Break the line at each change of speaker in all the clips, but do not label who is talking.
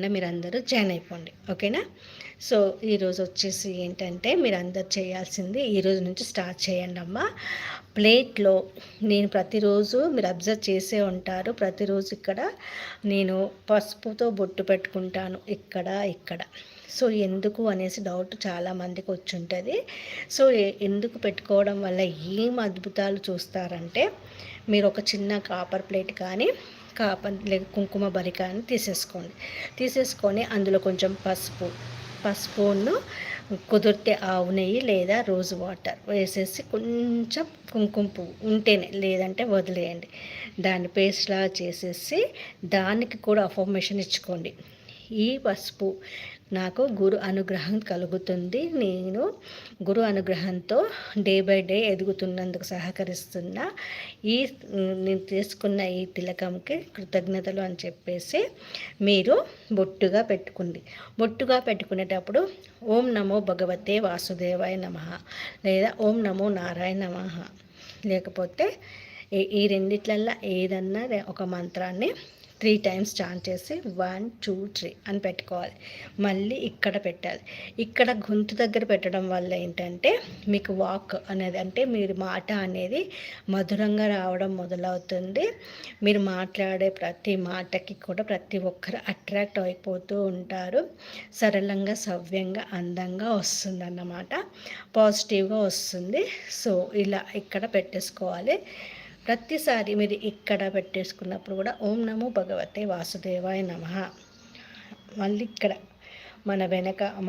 తప్పకుండా మీరందరూ జాయిన్ అయిపోండి. ఓకేనా? సో ఈరోజు వచ్చేసి ఏంటంటే మీరందరూ చేయాల్సింది ఈరోజు నుంచి స్టార్ట్ చేయండమ్మా. ప్లేట్లో నేను ప్రతిరోజు మీరు అబ్జర్వ్ చేసే ఉంటారు, ప్రతిరోజు ఇక్కడ నేను పసుపుతో బొట్టు పెట్టుకుంటాను ఇక్కడ. సో ఎందుకు అనేసి డౌట్ చాలామందికి వచ్చి ఉంటుంది. సో ఎందుకు పెట్టుకోవడం వల్ల ఏం అద్భుతాలు చూస్తారంటే, మీరు ఒక చిన్న కాపర్ ప్లేట్ కానీ లేక కుంకుమ బరి కానీ తీసేసుకొని అందులో కొంచెం పసుపును కుదిరితే ఆవు నెయ్యి లేదా రోజ్ వాటర్ వేసేసి కొంచెం కుంకుమ పువ్వు ఉంటేనే, లేదంటే వదిలేయండి. దాన్ని పేస్ట్లా చేసేసి దానికి కూడా అఫర్మేషన్ ఇచ్చుకోండి. ఈ పసుపు నాకు గురు అనుగ్రహం కలుగుతుంది, నేను గురు అనుగ్రహంతో డే బై డే ఎదుగుతున్నందుకు సహకరిస్తున్న నేను తీసుకున్న ఈ తిలకంకి కృతజ్ఞతలు అని చెప్పేసి మీరు బొట్టుగా పెట్టుకునేటప్పుడు ఓం నమో భగవతే వాసుదేవాయ నమః లేదా ఓం నమో నారాయణ నమః, లేకపోతే ఈ రెండిట్లల్లో ఏదన్నా ఒక మంత్రాన్ని 3 times చాంట్ చేసి 1 2 3 అని పెట్టుకోవాలి. మళ్ళీ ఇక్కడ పెట్టాలి. ఇక్కడ గొంతు దగ్గర పెట్టడం వల్ల ఏంటంటే మీకు వాక్ అనేది, అంటే మీరు మాట అనేది మధురంగా రావడం మొదలవుతుంది. మీరు మాట్లాడే ప్రతి మాటకి కూడా ప్రతి ఒక్కరు అట్రాక్ట్ అయిపోతూ ఉంటారు. సరళంగా, సవ్యంగా, అందంగా వస్తుంది అన్నమాట, పాజిటివ్గా వస్తుంది. సో ఇలా ఇక్కడ పెట్టేసుకోవాలి. ప్రతిసారి మీరు ఇక్కడ పెట్టేసుకున్నప్పుడు కూడా ఓం నమో భగవతే వాసుదేవాయ నమః. మళ్ళీ ఇక్కడ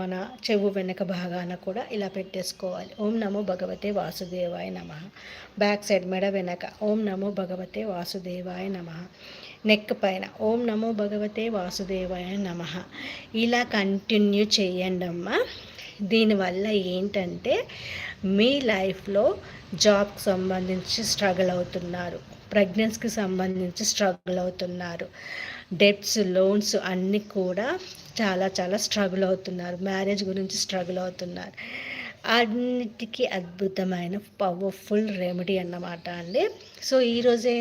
మన చెవు వెనక భాగాన కూడా ఇలా పెట్టేసుకోవాలి. ఓం నమో భగవతే వాసుదేవాయ నమః. బ్యాక్ సైడ్ మెడ వెనక ఓం నమో భగవతే వాసుదేవాయ నమః. నెక్ పైన ఓం నమో భగవతే వాసుదేవాయ నమః. ఇలా కంటిన్యూ చేయండి అమ్మా. దీనివల్ల ఏంటంటే మీ లైఫ్లో జాబ్కి సంబంధించి స్ట్రగుల్ అవుతున్నారు, ప్రెగ్నెన్సీకి సంబంధించి స్ట్రగుల్ అవుతున్నారు, డెబ్ట్స్, లోన్స్ అన్నీ కూడా చాలా స్ట్రగుల్ అవుతున్నారు, మ్యారేజ్ గురించి స్ట్రగుల్ అవుతున్నారు, అన్నిటికీ అద్భుతమైన పవర్ఫుల్ రెమెడీ అన్నమాట అండి. సో ఈరోజే